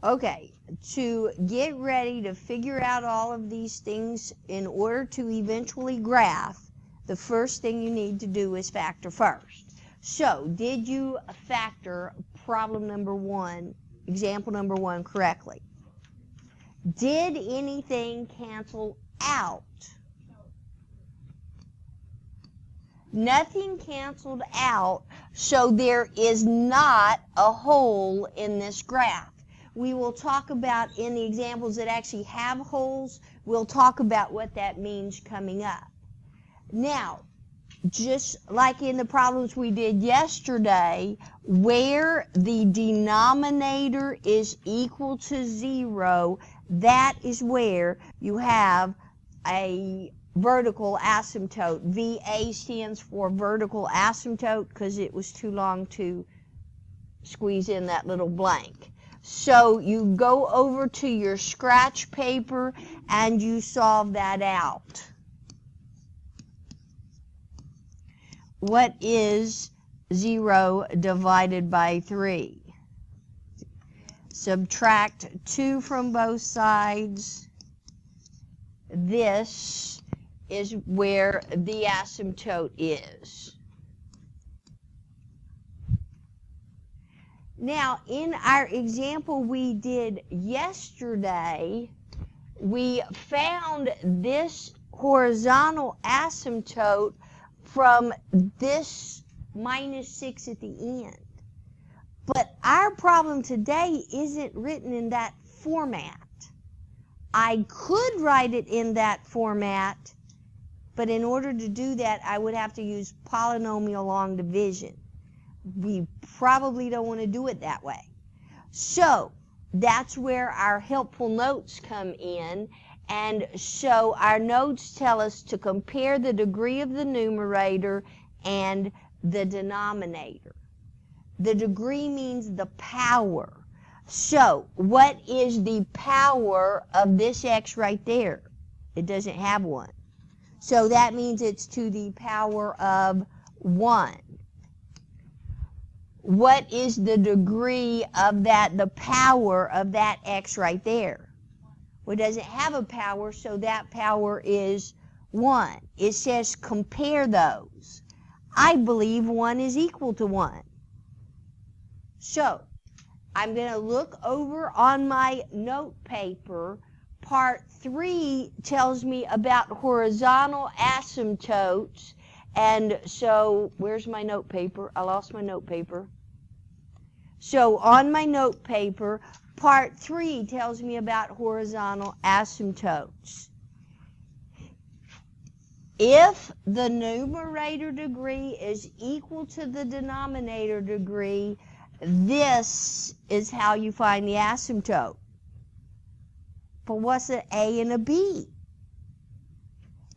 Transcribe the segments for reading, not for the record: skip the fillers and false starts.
Okay, to get ready to figure out all of these things in order to eventually graph, the first thing you need to do is factor first. So, did you factor problem number 1, example number 1 correctly? Did anything cancel out? Nothing canceled out, so there is not a hole in this graph. We will talk about in the examples that actually have holes, we'll talk about what that means coming up. Now, just like in the problems we did yesterday, where the denominator is equal to 0, that is where you have a vertical asymptote. VA stands for vertical asymptote because it was too long to squeeze in that little blank. So you go over to your scratch paper and you solve that out. What is 0 divided by 3? Subtract 2 from both sides. This is where the asymptote is. Now, in our example we did yesterday, we found this horizontal asymptote from this minus 6 at the end. But our problem today isn't written in that format. I could write it in that format, but in order to do that, I would have to use polynomial long division. We probably don't want to do it that way. So that's where our helpful notes come in. And so our notes tell us to compare the degree of the numerator and the denominator. The degree means the power. So what is the power of this x right there? It doesn't have one. So that means it's to the power of 1. What is the degree of that, the power of that x right there? Well, it doesn't have a power, so that power is 1. It says compare those. I believe 1 is equal to 1. So, I'm going to look over on my note paper. Part 3 tells me about horizontal asymptotes. And so, where's my note paper? I lost my note paper. So, on my note paper, Part 3 tells me about horizontal asymptotes. If the numerator degree is equal to the denominator degree, this is how you find the asymptote. But what's an A and a B?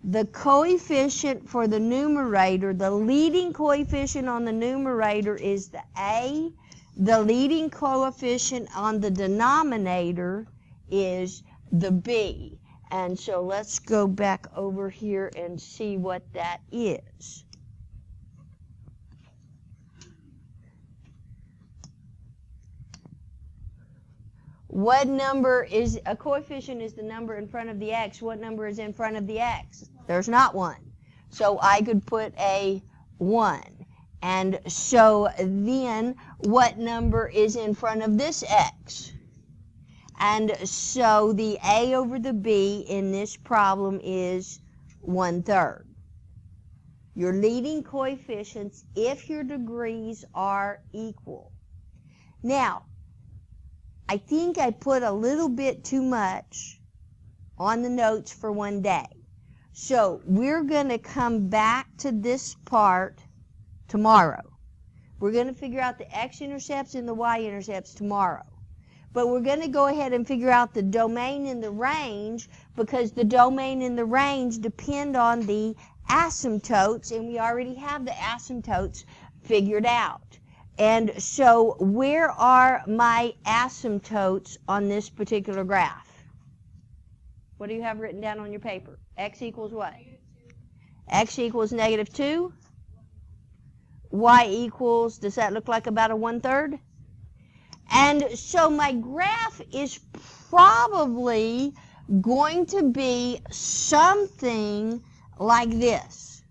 The coefficient for the numerator, the leading coefficient on the numerator is the A. The leading coefficient on the denominator is the B. And so let's go back over here and see what that is. What number is, a coefficient is the number in front of the x. What number is in front of the x? There's not one. So I could put a 1. And so then what number is in front of this x? And so the A over the B in this problem is 1/3. Your leading coefficients if your degrees are equal. Now, I think I put a little bit too much on the notes for one day. So we're going to come back to this part tomorrow. We're going to figure out the x-intercepts and the y-intercepts tomorrow. But we're going to go ahead and figure out the domain and the range, because the domain and the range depend on the asymptotes, and we already have the asymptotes figured out. And so where are my asymptotes on this particular graph? What do you have written down on your paper? X equals what? X equals -2. Y equals, does that look like about a 1/3? And so my graph is probably going to be something like this.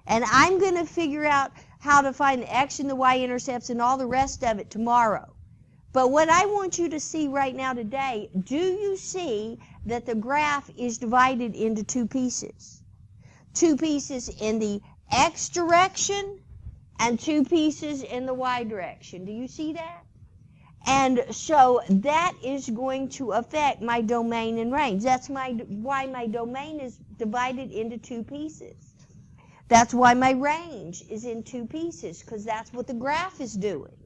And I'm going to figure out how to find the x and the y-intercepts and all the rest of it tomorrow. But what I want you to see right now today, do you see that the graph is divided into two pieces? Two pieces in the x direction and two pieces in the y direction. Do you see that? And so that is going to affect my domain and range. That's why my domain is divided into two pieces. That's why my range is in two pieces, because that's what the graph is doing.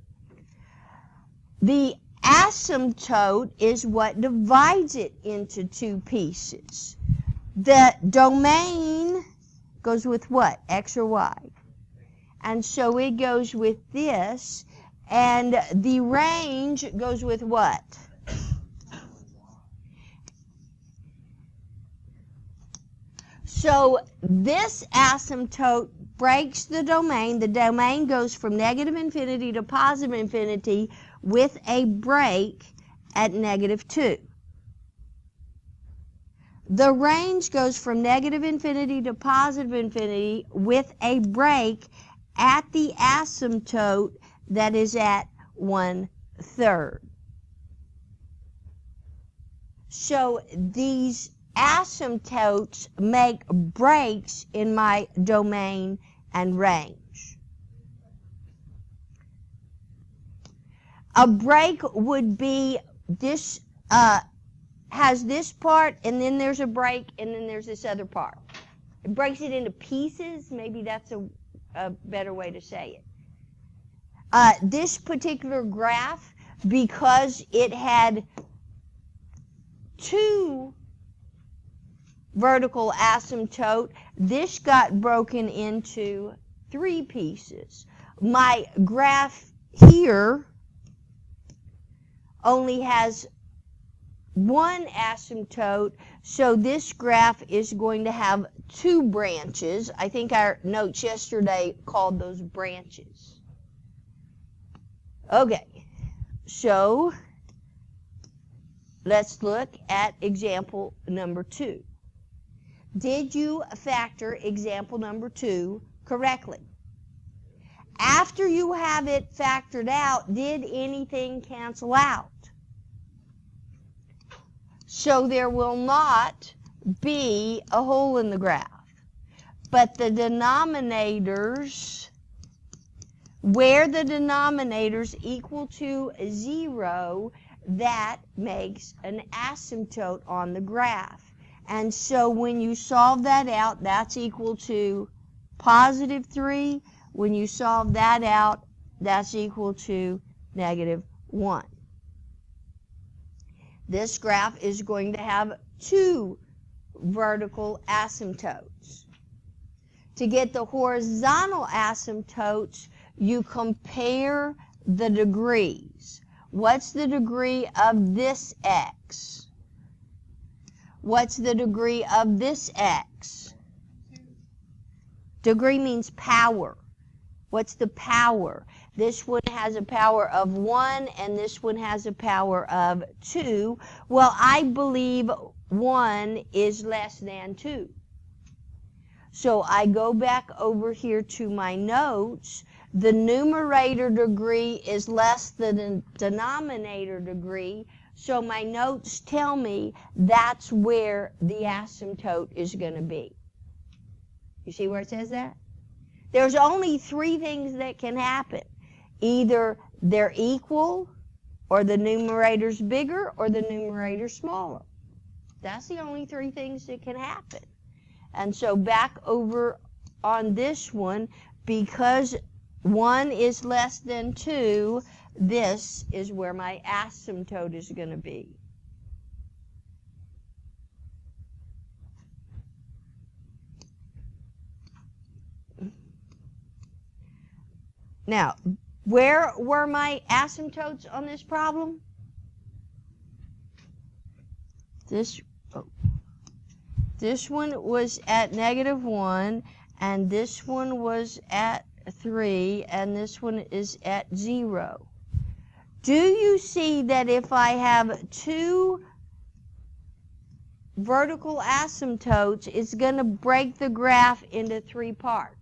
The asymptote is what divides it into two pieces. The domain goes with what? X or Y? And so it goes with this, and the range goes with what? So this asymptote breaks the domain. The domain goes from negative infinity to positive infinity with a break at -2. The range goes from negative infinity to positive infinity with a break at the asymptote that is at 1/3. So these asymptotes make breaks in my domain and range. A break would be this, has this part, and then there's a break, and then there's this other part. It breaks it into pieces. Maybe that's a better way to say it. This particular graph, because it had two vertical asymptote, this got broken into three pieces. My graph here only has one asymptote, so this graph is going to have two branches. I think our notes yesterday called those branches. Okay, so let's look at example number 2. Did you factor example number 2 correctly? After you have it factored out, did anything cancel out? So there will not be a hole in the graph. But the denominators, where the denominators equal to 0, that makes an asymptote on the graph. And so when you solve that out, that's equal to +3. When you solve that out, that's equal to -1. This graph is going to have two vertical asymptotes. To get the horizontal asymptotes, you compare the degrees. What's the degree of this x? What's the degree of this x? Degree means power. What's the power? This one has a power of 1, and this one has a power of 2. Well, I believe 1 is less than 2. So I go back over here to my notes. The numerator degree is less than the denominator degree. So my notes tell me that's where the asymptote is going to be. You see where it says that? There's only three things that can happen. Either they're equal, or the numerator's bigger, or the numerator's smaller. That's the only three things that can happen. And so back over on this one, because 1 is less than 2, this is where my asymptote is going to be. Now, where were my asymptotes on this problem? This one was at -1, and this one was at 3, and this one is at 0. Do you see that if I have two vertical asymptotes, it's going to break the graph into three parts?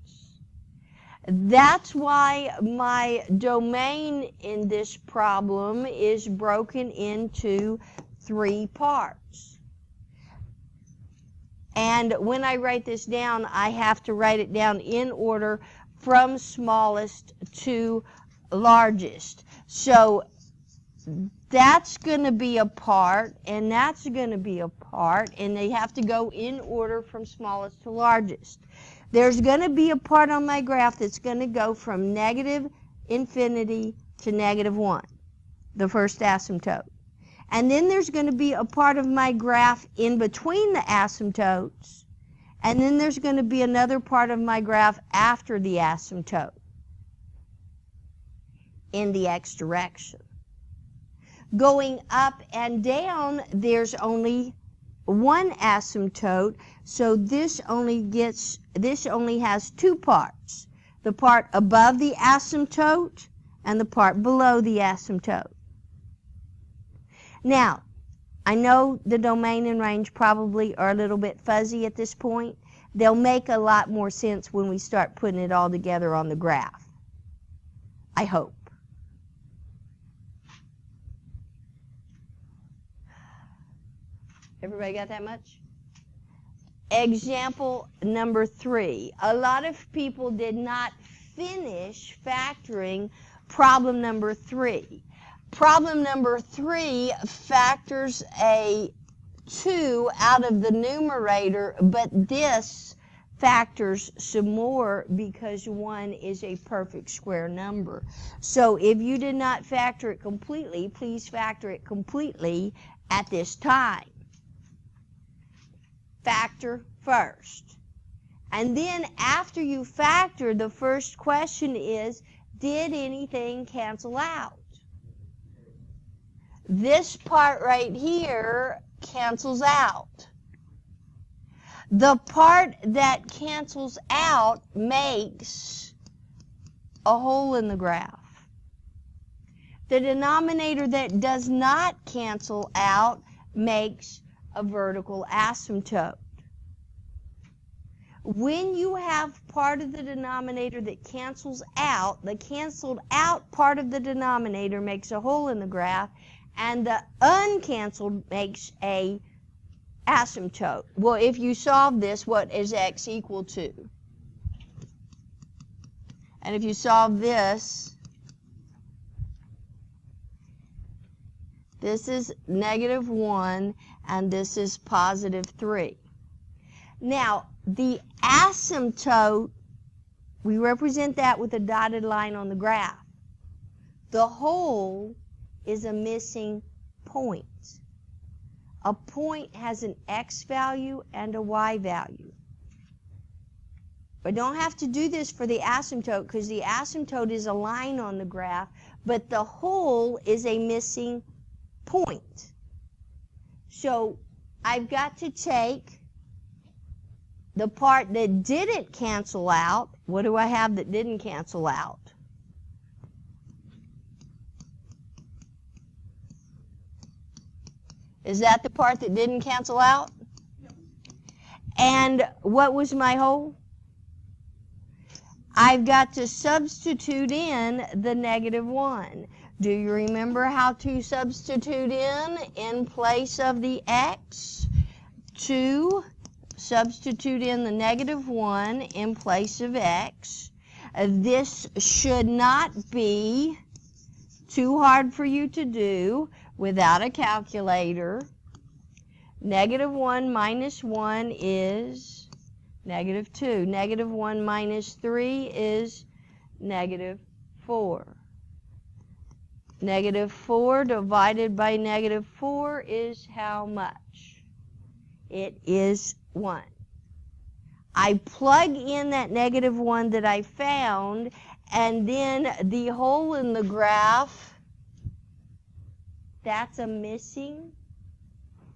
That's why my domain in this problem is broken into three parts. And when I write this down, I have to write it down in order from smallest to largest. So that's going to be a part, and that's going to be a part, and they have to go in order from smallest to largest. There's going to be a part on my graph that's going to go from negative infinity to negative 1, the first asymptote. And then there's going to be a part of my graph in between the asymptotes, and then there's going to be another part of my graph after the asymptote in the x direction. Going up and down, there's only one asymptote, so this only has two parts. The part above the asymptote and the part below the asymptote. Now, I know the domain and range probably are a little bit fuzzy at this point. They'll make a lot more sense when we start putting it all together on the graph. I hope. Everybody got that much? Example number 3. A lot of people did not finish factoring problem number 3. Problem number 3 factors a 2 out of the numerator, but this factors some more because 1 is a perfect square number. So if you did not factor it completely, please factor it completely at this time. Factor first. And then after you factor, the first question is, did anything cancel out? This part right here cancels out. The part that cancels out makes a hole in the graph. The denominator that does not cancel out makes a vertical asymptote. When you have part of the denominator that cancels out, the canceled out part of the denominator makes a hole in the graph, and the uncanceled makes a asymptote. Well, if you solve this, what is x equal to? And if you solve this, this is negative 1, and this is positive 3. Now, the asymptote, we represent that with a dotted line on the graph. The hole is a missing point. A point has an x value and a y value. I don't have to do this for the asymptote because the asymptote is a line on the graph, but the hole is a missing point. So I've got to take the part that didn't cancel out. What do I have that didn't cancel out? Is that the part that didn't cancel out? Yep. And what was my hole? I've got to substitute in the negative 1. Do you remember how to substitute in place of the x? To substitute in the negative 1 in place of x. This should not be too hard for you to do without a calculator. Negative 1 minus 1 is negative 2. Negative 1 minus 3 is negative 4. Negative 4 divided by negative 4 is how much? It is 1. I plug in that negative 1 that I found, and then the hole in the graph, that's a missing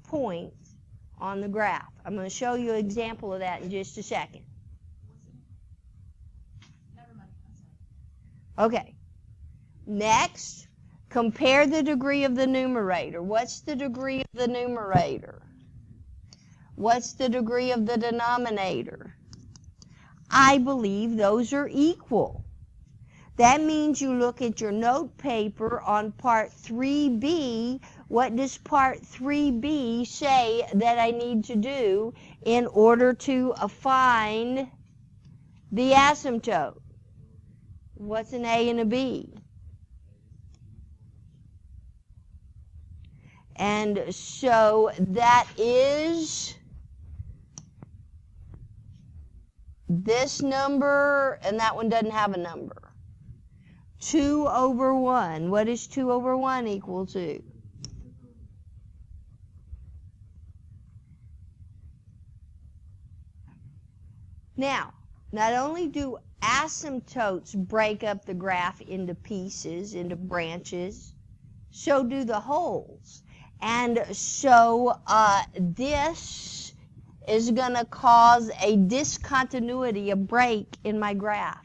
point on the graph. I'm going to show you an example of that in just a second. Okay. Next, Compare the degree of the numerator. What's the degree of the numerator? What's the degree of the denominator? I believe those are equal. That means you look at your note paper on part 3B. What does part 3B say that I need to do in order to find the asymptote? What's an A and a B? And so that is this number, and that one doesn't have a number. 2 over 1. What is 2 over 1 equal to? Now, not only do asymptotes break up the graph into pieces, into branches, so do the wholes. And so this is going to cause a discontinuity, a break in my graph.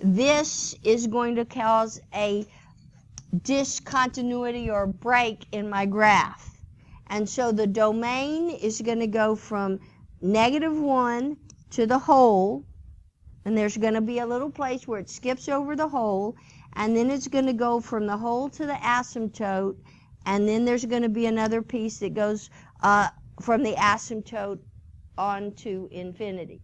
This is going to cause a discontinuity or break in my graph. And so the domain is going to go from -1 to the whole, and there's going to be a little place where it skips over the whole, and then it's going to go from the whole to the asymptote, and then there's going to be another piece that goes from the asymptote on to infinity.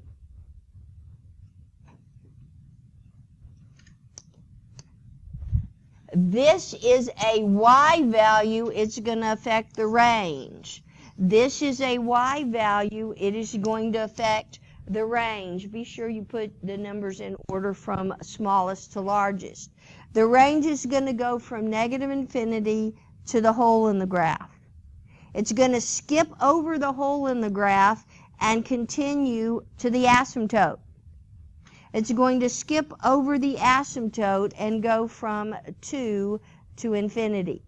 This is a y value. It's going to affect the range. This is a y value. It is going to affect the range. Be sure you put the numbers in order from smallest to largest. The range is going to go from -infinity to the hole in the graph. It's going to skip over the hole in the graph and continue to the asymptote. It's going to skip over the asymptote and go from 2 to infinity.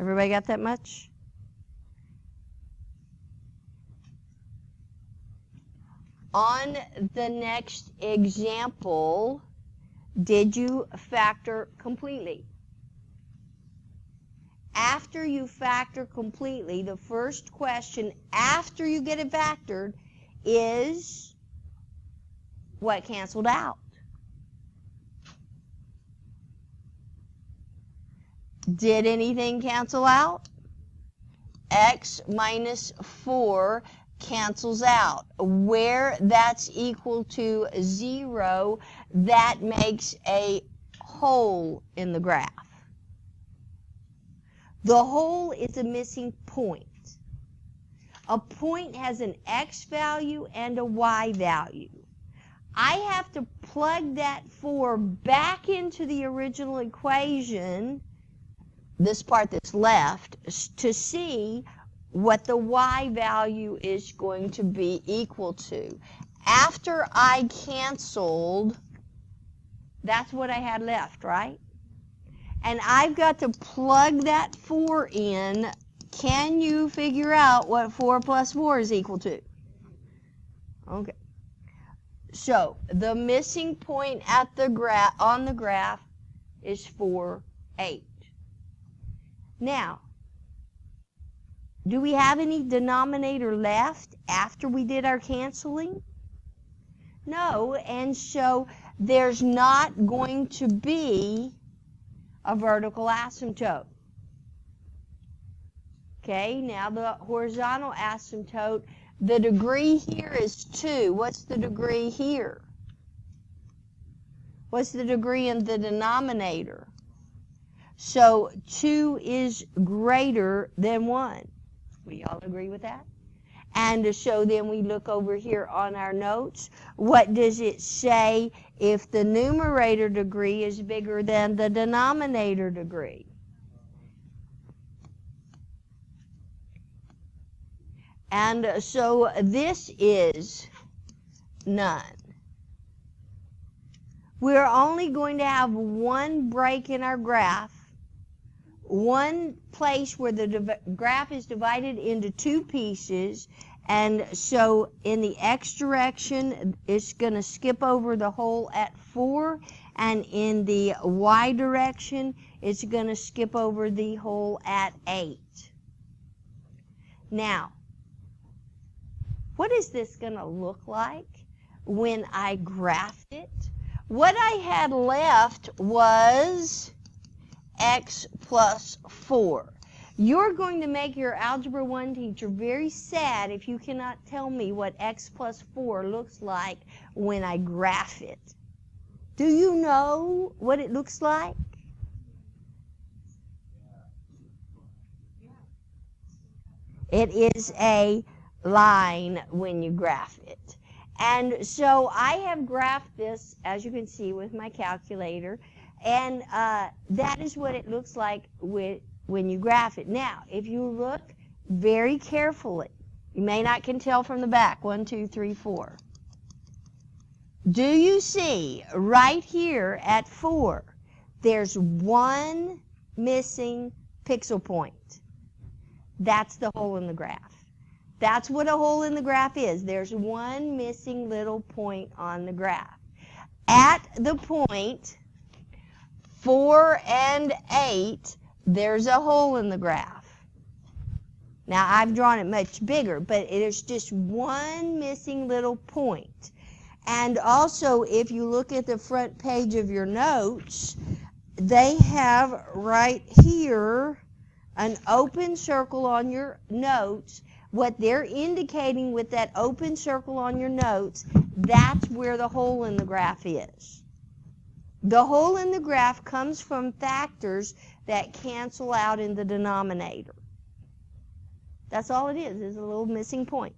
Everybody got that much? On the next example, did you factor completely? After you factor completely, the first question after you get it factored is what canceled out? Did anything cancel out? X minus 4 cancels out. Where that's equal to 0, that makes a hole in the graph. The hole is a missing point. A point has an x value and a y value. I have to plug that 4 back into the original equation, this part that's left, to see what the y value is going to be equal to. After I canceled, that's what I had left, right? And I've got to plug that 4 in. Can you figure out what 4 plus 4 is equal to? Okay. So the missing point at the on the graph is 4, 8. Now, do we have any denominator left after we did our canceling? No, and so there's not going to be a vertical asymptote. Okay, now the horizontal asymptote, the degree here is 2. What's the degree here? What's the degree in the denominator? So 2 is greater than 1. We all agree with that? And so then we look over here on our notes. What does it say if the numerator degree is bigger than the denominator degree? And so this is none. We're only going to have one break in our graph, one place where the graph is divided into 2 pieces, And so in the x direction, it's going to skip over the hole at 4. And in the y direction, it's going to skip over the hole at 8. Now, what is this going to look like when I graphed it? What I had left was x plus 4. You're going to make your Algebra 1 teacher very sad if you cannot tell me what x plus 4 looks like when I graph it. Do you know what it looks like? It is a line when you graph it. And so I have graphed this, as you can see, with my calculator. And that is what it looks like when you graph it. Now, if you look very carefully, you may not can tell from the back, 1, 2, 3, 4. Do you see right here at 4, there's one missing pixel point? That's the hole in the graph. That's what a hole in the graph is. There's one missing little point on the graph. At the point 4 and 8, there's a hole in the graph. Now, I've drawn it much bigger, but there's just one missing little point. And also, if you look at the front page of your notes, they have right here an open circle on your notes. What they're indicating with that open circle on your notes, that's where the hole in the graph is. The hole in the graph comes from factors that cancel out in the denominator. That's all it is a little missing point.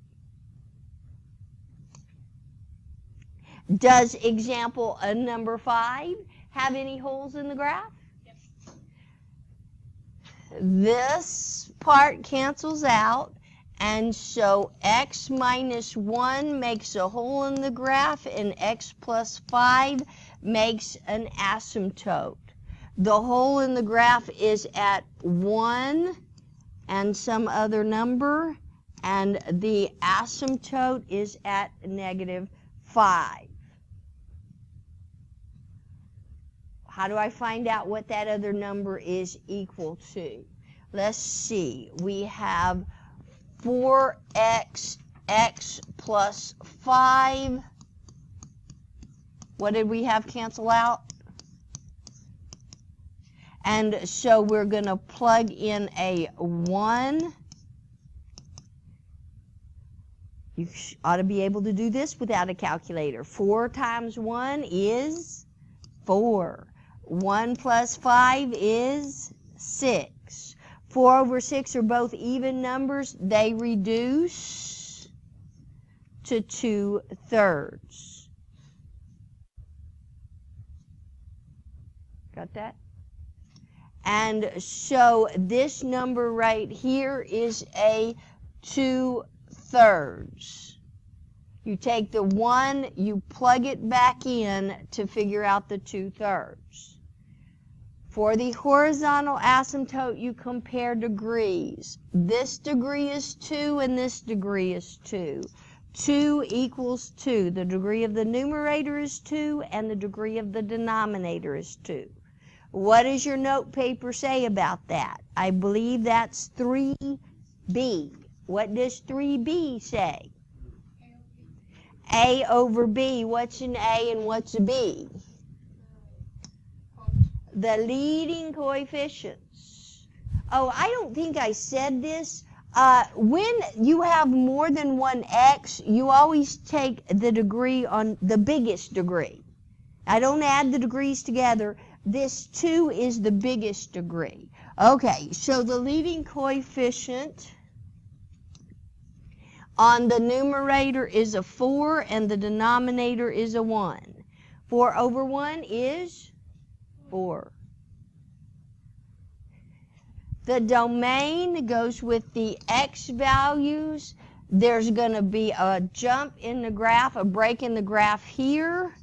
Does example number 5 have any holes in the graph? Yes. This part cancels out, and so x minus 1 makes a hole in the graph, and x plus 5 makes an asymptote. The hole in the graph is at 1 and some other number, and the asymptote is at negative 5. How do I find out what that other number is equal to? Let's see. We have 4x, x plus 5. What did we have cancel out? And so we're going to plug in a 1. You ought to be able to do this without a calculator. 4 times 1 is 4. 1 plus 5 is 6. 4 over 6 are both even numbers. They reduce to 2/3. Got that? And so this number right here is a 2/3. You take the 1, you plug it back in to figure out the 2/3. For the horizontal asymptote, you compare degrees. This degree is 2 and this degree is 2. 2 equals 2. The degree of the numerator is 2 and the degree of the denominator is 2. What does your note paper say about that? I believe that's 3b. What does 3b say? A over b. What's an A and what's a b? The leading coefficients. Oh, I don't think I said this. When you have more than one x, you always take the degree on the biggest degree. I don't add the degrees together. This 2 is the biggest degree. Okay, so the leading coefficient on the numerator is a 4 and the denominator is a 1. 4 over 1 is 4. The domain goes with the x values. There's going to be a jump in the graph, a break in the graph here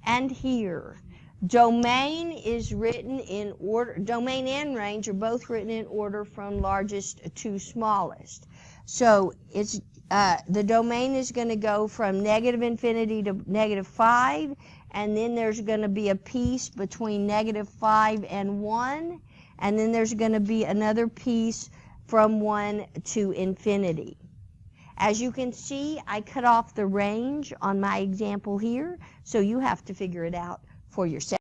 and here. Domain is written in order. Domain and range are both written in order from largest to smallest. So it's the domain is going to go from negative infinity to negative 5, and then there's going to be a piece between negative 5 and 1, and then there's going to be another piece from 1 to infinity. As you can see, I cut off the range on my example here, so you have to figure it out for yourself.